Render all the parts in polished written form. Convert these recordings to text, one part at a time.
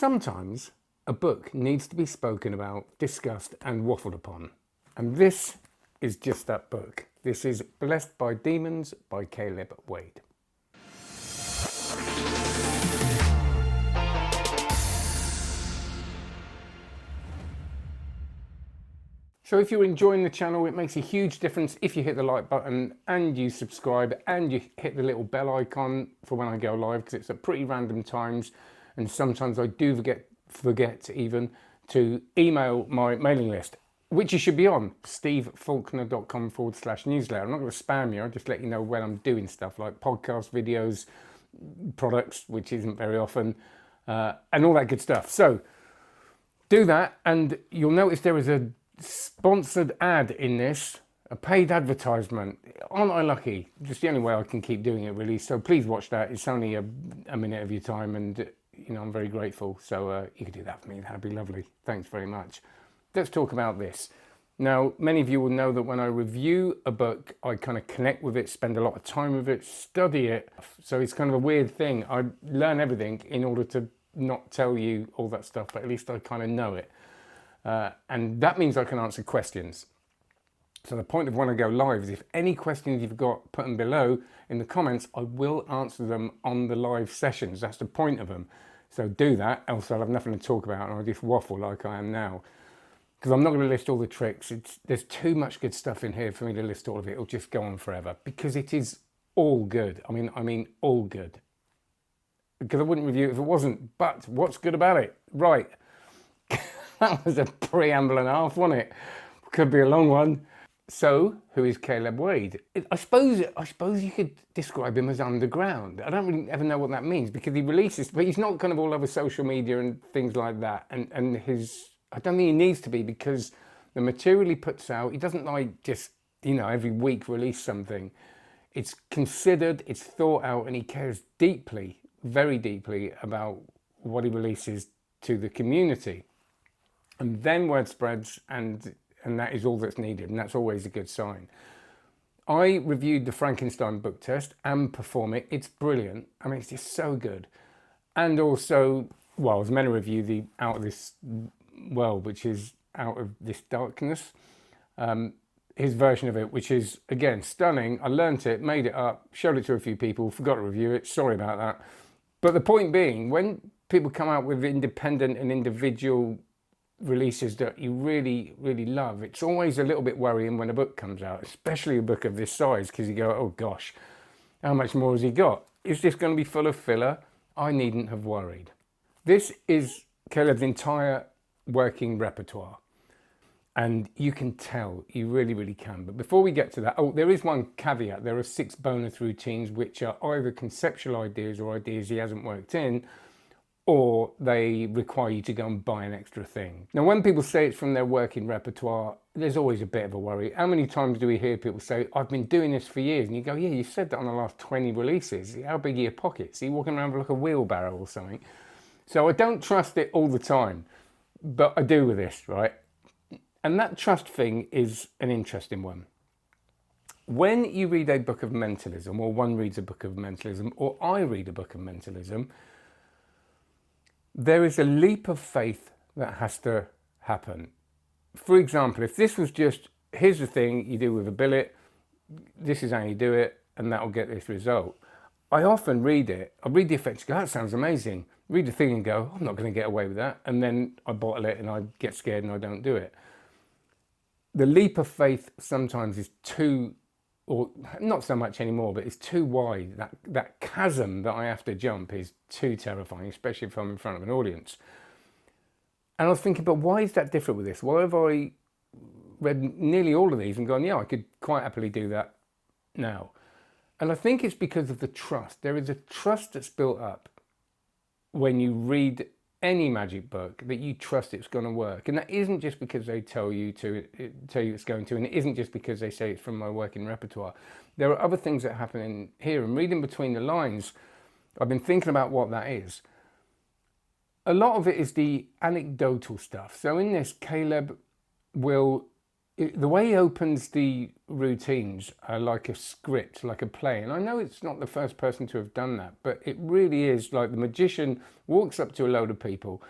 Sometimes a book needs to be spoken about, discussed and waffled upon. And this is just that book. This is Blessed by Demons by Kaleb Wade. So if you're enjoying the channel, it makes a huge difference if you hit the like button and you subscribe and you hit the little bell icon for when I go live, because it's at pretty random times and sometimes I do forget even to email my mailing list, which you should be on, stevefaulkner.com/newsletter. I'm not going to spam you, I'll just let you know when I'm doing stuff like podcast videos, products, which isn't very often, and all that good stuff. So do that, and you'll notice there is a sponsored ad in this, a paid advertisement. Aren't I lucky? Just the only way I can keep doing it, really. So please watch that. It's only a minute of your time, and you know, I'm very grateful. So you could do that for me. That'd be lovely. Thanks very much. Let's talk about this. Now, many of you will know that when I review a book, I kind of connect with it, spend a lot of time with it, study it. So it's kind of a weird thing. I learn everything in order to not tell you all that stuff, but at least I kind of know it. And that means I can answer questions. So the point of when I go live is if any questions you've got, put them below in the comments. I will answer them on the live sessions. That's the point of them. So do that, else I'll have nothing to talk about and I'll just waffle like I am now. Because I'm not going to list all the tricks. There's too much good stuff in here for me to list all of it. It'll just go on forever because it is all good. I mean all good. Because I wouldn't review it if it wasn't. But what's good about it? Right. That was a preamble and a half, wasn't it? Could be a long one. So, who is Kaleb Wade? I suppose you could describe him as underground. I don't really ever know what that means because he releases, but he's not kind of all over social media and things like that. And his, I don't think he needs to be, because the material he puts out, he doesn't like just, you know, every week release something. It's considered, it's thought out, and he cares deeply, very deeply about what he releases to the community. And then word spreads, and that is all that's needed, and that's always a good sign. I reviewed the Frankenstein book test and Perform It. It's brilliant. I mean, it's just so good. And also, well, I was meant to review the Out of This World, which is Out of This Darkness. His version of it, which is, again, stunning. I learnt it, made it up, showed it to a few people, forgot to review it. Sorry about that. But the point being, when people come out with independent and individual releases that you really, really love, it's always a little bit worrying when a book comes out, especially a book of this size, because you go, oh gosh, how much more has he got? Is this going to be full of filler? I needn't have worried. This is Kaleb's entire working repertoire, and you can tell, you really, really can. But before we get to that, oh, there is one caveat. There are 6 bonus routines, which are either conceptual ideas or ideas he hasn't worked in, or they require you to go and buy an extra thing. Now, when people say it's from their working repertoire, there's always a bit of a worry. How many times do we hear people say, I've been doing this for years? And you go, yeah, you said that on the last 20 releases. How big are your pockets? Are you walking around with like a wheelbarrow or something? So I don't trust it all the time, but I do with this, right? And that trust thing is an interesting one. When you read a book of mentalism, or one reads a book of mentalism, or I read a book of mentalism, there is a leap of faith that has to happen. For example, if this was just, here's the thing you do with a billet, this is how you do it, and that'll get this result. I often read it, I read the effects, go, that sounds amazing. Read the thing and go, I'm not going to get away with that. And then I bottle it and I get scared and I don't do it. The leap of faith sometimes is too, or not so much anymore, but it's too wide. That chasm that I have to jump is too terrifying, especially if I'm in front of an audience. And I was thinking, but why is that different with this? Why have I read nearly all of these and gone, yeah, I could quite happily do that now? And I think it's because of the trust. There is a trust that's built up when you read any magic book, that you trust it's going to work. And that isn't just because they tell you it's going to, and it isn't just because they say it's from my working repertoire. There are other things that happen in here, and reading between the lines, I've been thinking about what that is. A lot of it is the anecdotal stuff. So in this, Kaleb will the way he opens the routines are like a script, like a play. And I know it's not the first person to have done that, but it really is like the magician walks up to a load of people,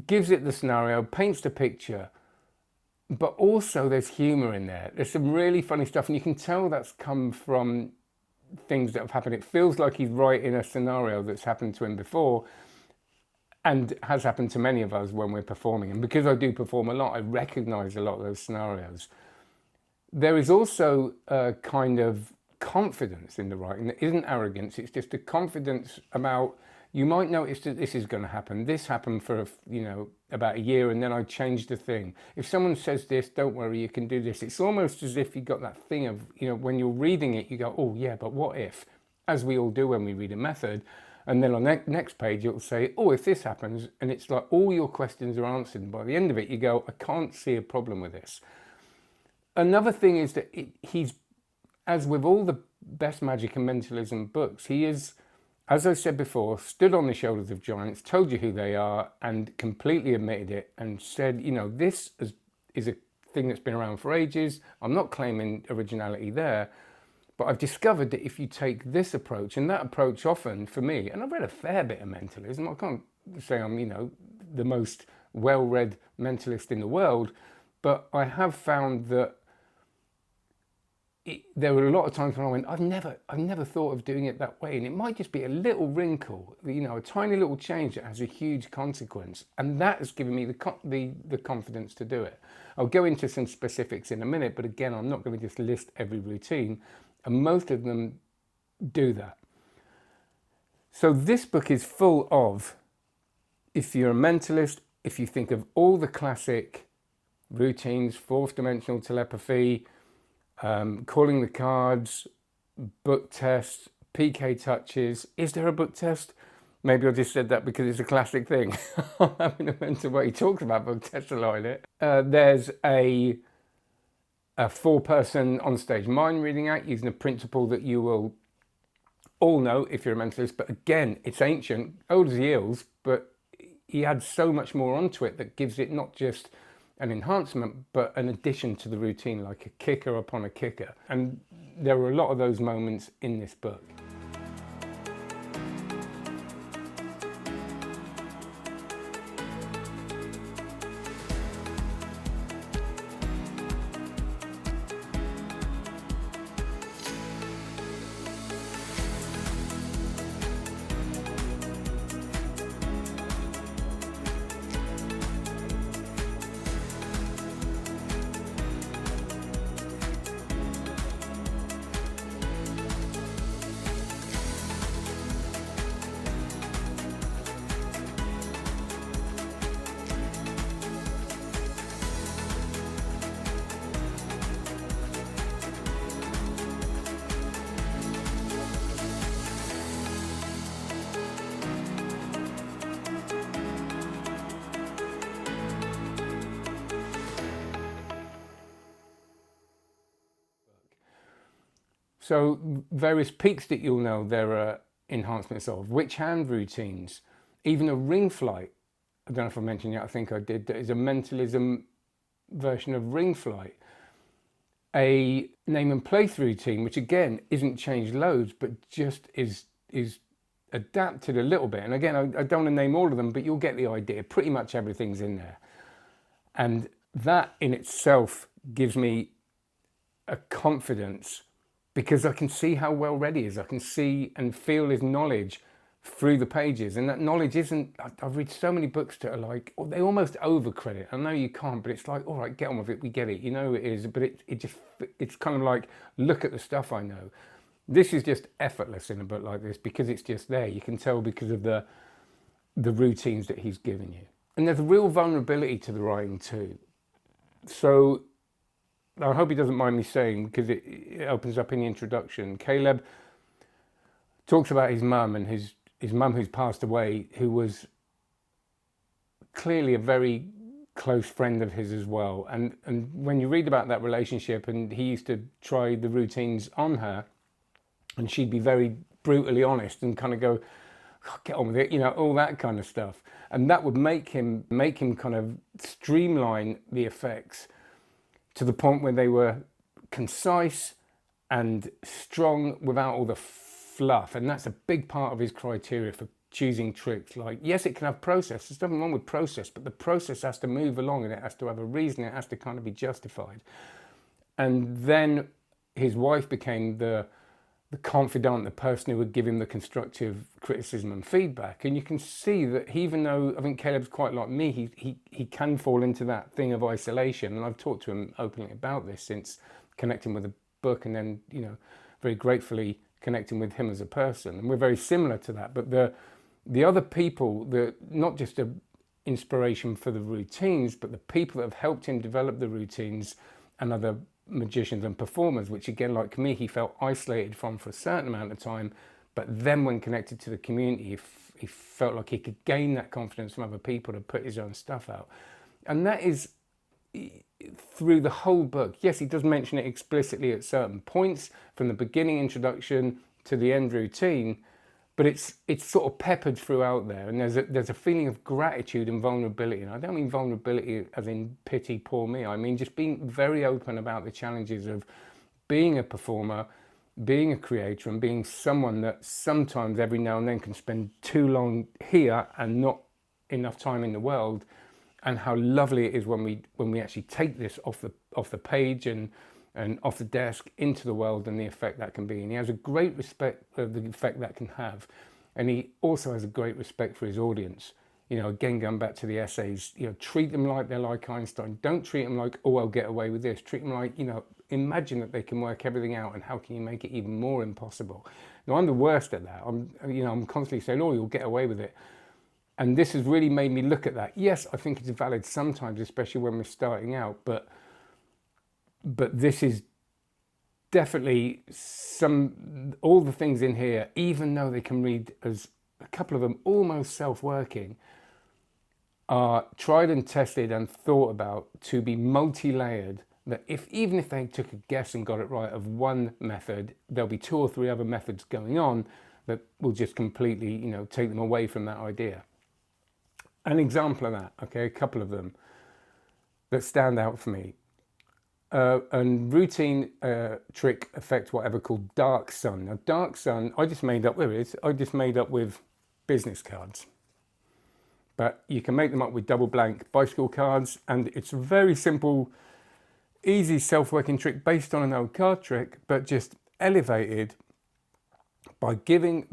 gives it the scenario, paints the picture, but also there's humor in there. There's some really funny stuff, and you can tell that's come from things that have happened. It feels like he's writing a scenario that's happened to him before, and has happened to many of us when we're performing. And because I do perform a lot, I recognize a lot of those scenarios. There is also a kind of confidence in the writing that isn't arrogance. It's just a confidence about, you might notice that this is going to happen. This happened for, about a year, and then I changed the thing. If someone says this, don't worry, you can do this. It's almost as if you got that thing of, when you're reading it, you go, oh yeah, but what if? As we all do when we read a method. And then on the next page, it'll say, oh, if this happens, and it's like all your questions are answered. And by the end of it, you go, I can't see a problem with this. Another thing is that he's, as with all the best magic and mentalism books, he is, as I said before, stood on the shoulders of giants, told you who they are, and completely admitted it and said, this is a thing that's been around for ages. I'm not claiming originality there. But I've discovered that if you take this approach, and that approach often for me, and I've read a fair bit of mentalism, I can't say I'm, the most well-read mentalist in the world, but I have found that there were a lot of times when I went, I've never thought of doing it that way. And it might just be a little wrinkle, a tiny little change that has a huge consequence. And that has given me the confidence to do it. I'll go into some specifics in a minute, but again, I'm not going to just list every routine. And most of them do that. So this book is full of, if you're a mentalist, if you think of all the classic routines, fourth dimensional telepathy, calling the cards, book tests, PK touches. Is there a book test? Maybe I just said that because it's a classic thing. I'm having a mental way. He talks about book tests a lot in it. There's a 4-person on-stage mind reading act using a principle that you will all know if you're a mentalist. But again, it's ancient, old as the hills, but he adds so much more onto it that gives it not just an enhancement, but an addition to the routine, like a kicker upon a kicker. And there are a lot of those moments in this book. So various peaks that you'll know there are enhancements of, witch hand routines, even a ring flight. I don't know if I mentioned yet, I think I did, that is a mentalism version of ring flight. A name and place routine, which again isn't changed loads, but just is adapted a little bit. And again, I don't want to name all of them, but you'll get the idea. Pretty much everything's in there. And that in itself gives me a confidence, because I can see how well read he is. I can see and feel his knowledge through the pages. And that knowledge isn't, I've read so many books that are like, oh, they almost over credit. I know you can't, but it's like, all right, get on with it, we get it. You know it is, but it's kind of like, look at the stuff I know. This is just effortless in a book like this because it's just there. You can tell because of the routines that he's given you. And there's a real vulnerability to the writing too. So I hope he doesn't mind me saying, because it opens up in the introduction. Kaleb talks about his mum and his mum who's passed away, who was clearly a very close friend of his as well. And when you read about that relationship, and he used to try the routines on her, and she'd be very brutally honest and kind of go, oh, get on with it, all that kind of stuff. And that would make him kind of streamline the effects to the point where they were concise and strong without all the fluff. And that's a big part of his criteria for choosing tricks. Like, yes, it can have process. There's nothing wrong with process, but the process has to move along and it has to have a reason. It has to kind of be justified. And then his wife became the confidant, the person who would give him the constructive criticism and feedback. And you can see that even though I think Kaleb's quite like me, he can fall into that thing of isolation. And I've talked to him openly about this since connecting with the book, and then, you know, very gratefully connecting with him as a person. And we're very similar to that. But the other people, not just an inspiration for the routines, but the people that have helped him develop the routines, and other magicians and performers, which again, like me, he felt isolated from for a certain amount of time, but then when connected to the community, he felt like he could gain that confidence from other people to put his own stuff out. And that is through the whole book. Yes, he does mention it explicitly at certain points, from the beginning introduction to the end routine, but it's sort of peppered throughout there. And there's a feeling of gratitude and vulnerability. And I don't mean vulnerability as in pity, poor me. I mean just being very open about the challenges of being a performer, being a creator, and being someone that sometimes every now and then can spend too long here and not enough time in the world. And how lovely it is when we actually take this off the page and off the desk into the world, and the effect that can be. And he has a great respect for the effect that can have. And he also has a great respect for his audience. You know, again, going back to the essays, you know, treat them like they're like Einstein. Don't treat them like, oh, I'll get away with this. Treat them like, you know, imagine that they can work everything out, and how can you make it even more impossible? Now, I'm the worst at that. I'm constantly saying, oh, you'll get away with it. And this has really made me look at that. Yes, I think it's valid sometimes, especially when we're starting out, but this is definitely all the things in here, even though they can read as a couple of them almost self-working, are tried and tested and thought about to be multi-layered, that even if they took a guess and got it right of one method, there'll be 2 or 3 other methods going on that will just completely, you know, take them away from that idea. An example of that, okay, a couple of them that stand out for me. A routine trick effect, whatever, called Dark Sun. Now, Dark Sun, I just made up with business cards. But you can make them up with double blank bicycle cards, and it's a very simple, easy self-working trick based on an old card trick, but just elevated by giving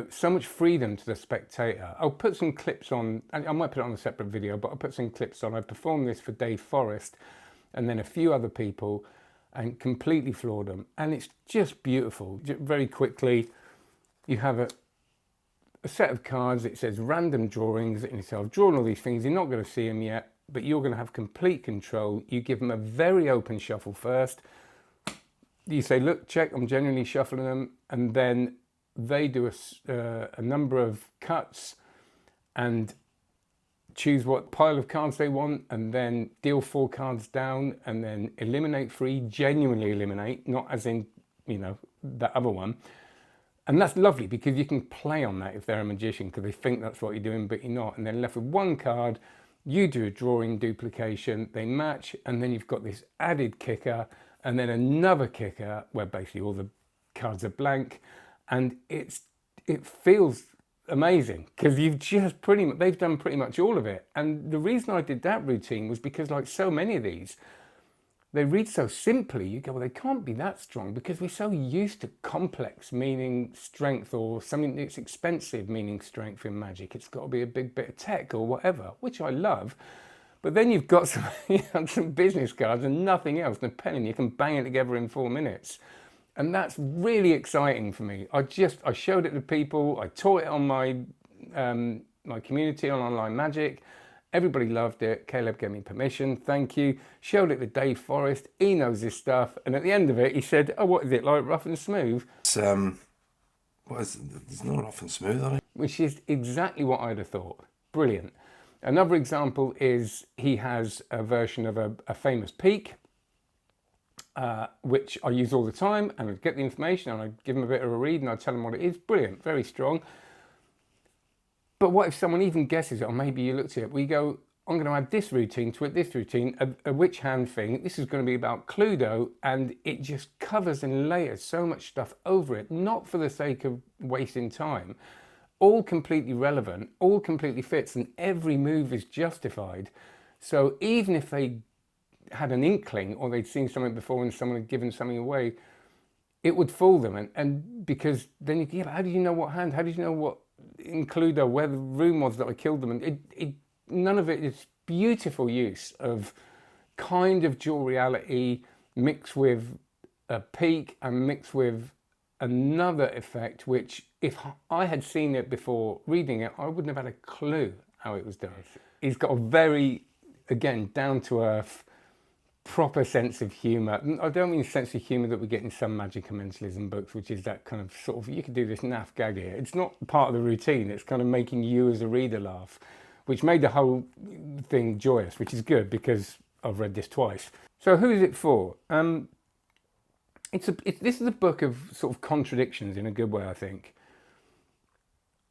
so much freedom to the spectator. I'll put some clips on, I might put it on a separate video, but I'll put some clips on. I performed this for Dave Forrest and then a few other people, and completely floored them. And it's just beautiful. Very quickly, you have a set of cards. It says random drawings, and you say, I've drawn all these things. You're not going to see them yet, but you're going to have complete control. You give them a very open shuffle first. You say, look, check, I'm genuinely shuffling them. And then they do a number of cuts and choose what pile of cards they want, and then deal 4 cards down, and then eliminate 3, genuinely eliminate, not as in, you know, that other one. And that's lovely, because you can play on that if they're a magician, because they think that's what you're doing, but you're not. And then left with 1 card, you do a drawing duplication, they match, and then you've got this added kicker, and then another kicker where basically all the cards are blank. And it feels amazing, because they've done pretty much all of it. And the reason I did that routine was because, like so many of these, they read so simply. You go, well, they can't be that strong, because we're so used to complex meaning strength, or something that's expensive meaning strength in magic. It's got to be a big bit of tech or whatever, which I love. But then you've got some business cards and nothing else, and a pen, and you can bang it together in 4 minutes. And that's really exciting for me. I showed it to people. I taught it on my my community on online magic. Everybody loved it. Kaleb gave me permission. Thank you. Showed it to Dave Forrest. He knows his stuff. And at the end of it, he said, "Oh, what is it like, rough and smooth?" It's what is it? It's not rough and smooth, are it? Which is exactly what I'd have thought. Brilliant. Another example is he has a version of a famous peak, which I use all the time, and I get the information and I give him a bit of a read and I tell him what it is. Brilliant, very strong. But what if someone even guesses it, or maybe you looked at it, we go, I'm going to add this routine to it, this routine, a witch hand thing. This is going to be about Cluedo, and it just covers and layers so much stuff over it, not for the sake of wasting time. All completely relevant, all completely fits, and every move is justified. So even if they had an inkling or they'd seen something before and someone had given something away, it would fool them. And because then you, yeah, but how did you know what hand? How did you know what in Cluedo, where the room was that I killed them? And none of it is beautiful use of kind of dual reality mixed with a peak and mixed with another effect, which if I had seen it before reading it, I wouldn't have had a clue how it was done. He's got a very, again, down to earth, proper sense of humour. I don't mean sense of humour that we get in some magic and mentalism books, which is that kind of sort of, you could do this naff gag here. It's not part of the routine. It's kind of making you as a reader laugh, which made the whole thing joyous, which is good because I've read this twice. So who is it for? This is a book of sort of contradictions in a good way, I think.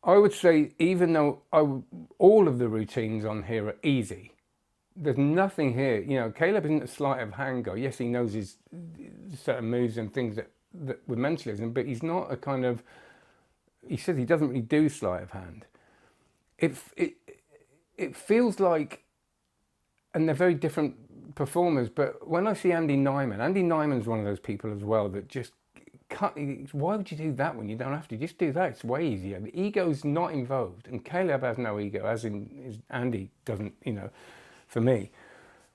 I would say, even though all of the routines on here are easy, there's nothing here, you know, Kaleb isn't a sleight of hand guy. Yes, he knows his certain moves and things that with mentalism, but he's not a kind of, he says he doesn't really do sleight of hand. It feels like, and they're very different performers, but when I see Andy Nyman's one of those people as well that just cut, why would you do that when you don't have to? Just do that, it's way easier. The ego's not involved, and Kaleb has no ego, as in Andy doesn't, you know. For me,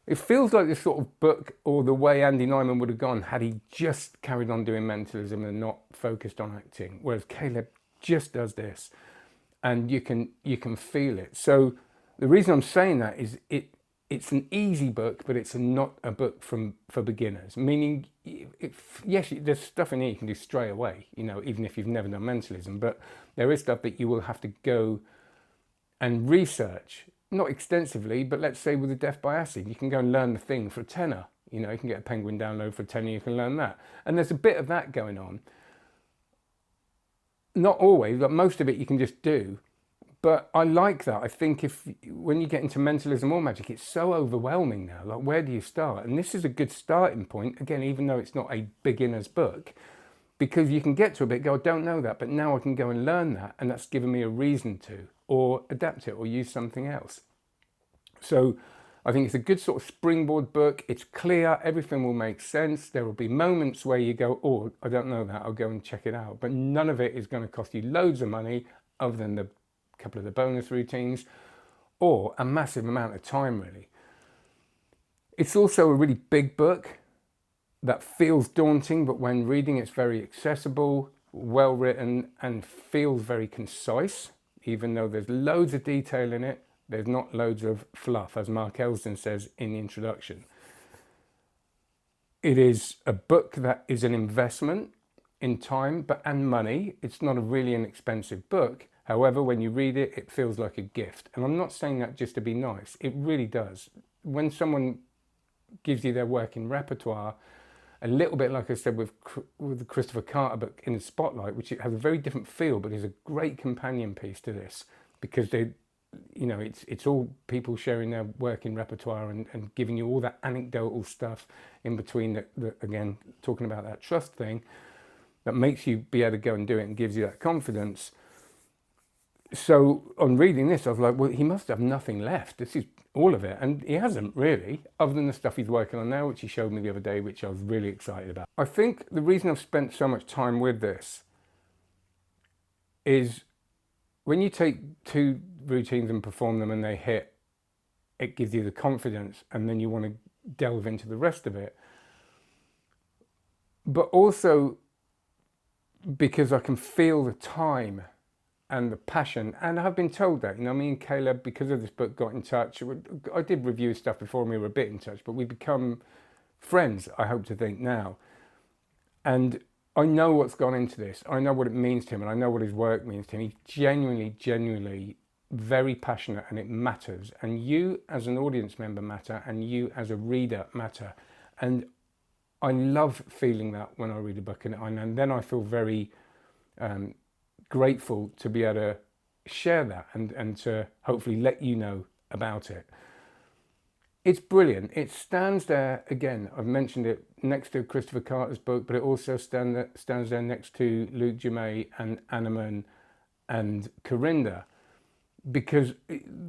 it feels like the sort of book or the way Andy Nyman would have gone had he just carried on doing mentalism and not focused on acting, whereas Kaleb just does this, and you can feel it. So the reason I'm saying that is it's an easy book, but it's not a book for beginners. Meaning, yes, there's stuff in here you can do straight away, you know, even if you've never done mentalism, but there is stuff that you will have to go and research. Not extensively, but let's say with a death by acid, you can go and learn the thing for a tenner. You know, you can get a Penguin download for a tenner, you can learn that. And there's a bit of that going on. Not always, but most of it you can just do. But I like that. I think when you get into mentalism or magic, it's so overwhelming now. Like, where do you start? And this is a good starting point, again, even though it's not a beginner's book, because you can get to a bit, go, I don't know that, but now I can go and learn that, and that's given me a reason to, or adapt it, or use something else. So I think it's a good sort of springboard book. It's clear, everything will make sense. There will be moments where you go, oh, I don't know that, I'll go and check it out. But none of it is going to cost you loads of money, other than the couple of the bonus routines, or a massive amount of time, really. It's also a really big book that feels daunting, but when reading it's very accessible, well written, and feels very concise. Even though there's loads of detail in it, there's not loads of fluff, as Mark Elston says in the introduction. It is a book that is an investment in time and money. It's not really an expensive book. However, when you read it, it feels like a gift. And I'm not saying that just to be nice. It really does. When someone gives you their working repertoire, a little bit like I said with the Christopher Carter book in the Spotlight, which it has a very different feel, but is a great companion piece to this, because they, you know, it's all people sharing their working repertoire and giving you all that anecdotal stuff in between that again, talking about that trust thing that makes you be able to go and do it and gives you that confidence. So on reading this, I was like, well, he must have nothing left. This is all of it. And he hasn't really, other than the stuff he's working on now, which he showed me the other day, which I was really excited about. I think the reason I've spent so much time with this is when you take two routines and perform them and they hit, it gives you the confidence, and then you want to delve into the rest of it. But also because I can feel the time and the passion, and I've been told that, you know, me and Kaleb, because of this book, got in touch. I did review stuff before, and we were a bit in touch, but we become friends, I hope to think now. And I know what's gone into this. I know what it means to him, and I know what his work means to him. He's genuinely very passionate, and it matters. And you as an audience member matter, and you as a reader matter. And I love feeling that when I read a book, and then I feel very grateful to be able to share that and to hopefully let you know about it. It's brilliant. It stands there, again, I've mentioned it, next to Christopher Carter's book, but it also stands there next to Luc Dumay and Anneman and Corinda, because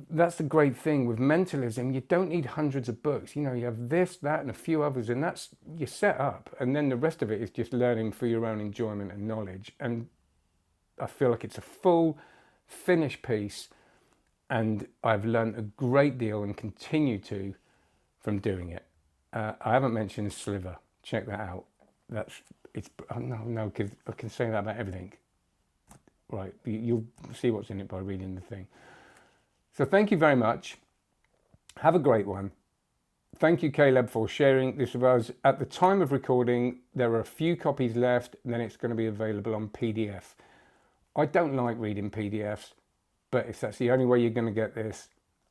that's the great thing with mentalism. You don't need hundreds of books. You know, you have this, that, and a few others, and that's, you're set up. And then the rest of it is just learning for your own enjoyment and knowledge. And I feel like it's a full, finished piece, and I've learned a great deal and continue to from doing it. I haven't mentioned Sliver. Check that out. No, because I can say that about everything. Right, you'll see what's in it by reading the thing. So thank you very much. Have a great one. Thank you, Kaleb, for sharing this with us. At the time of recording, there are a few copies left, and then it's going to be available on PDF. I don't like reading PDFs, but if that's the only way you're going to get this,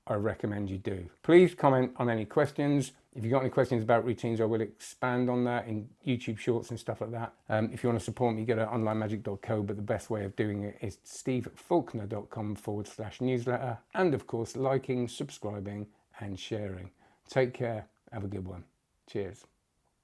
I recommend you do. Please comment on any questions. If you've got any questions about routines, I will expand on that in YouTube shorts and stuff like that. If you want to support me, go to onlinemagic.co, but the best way of doing it is stevefaulkner.com/newsletter. And of course, liking, subscribing, and sharing. Take care. Have a good one. Cheers.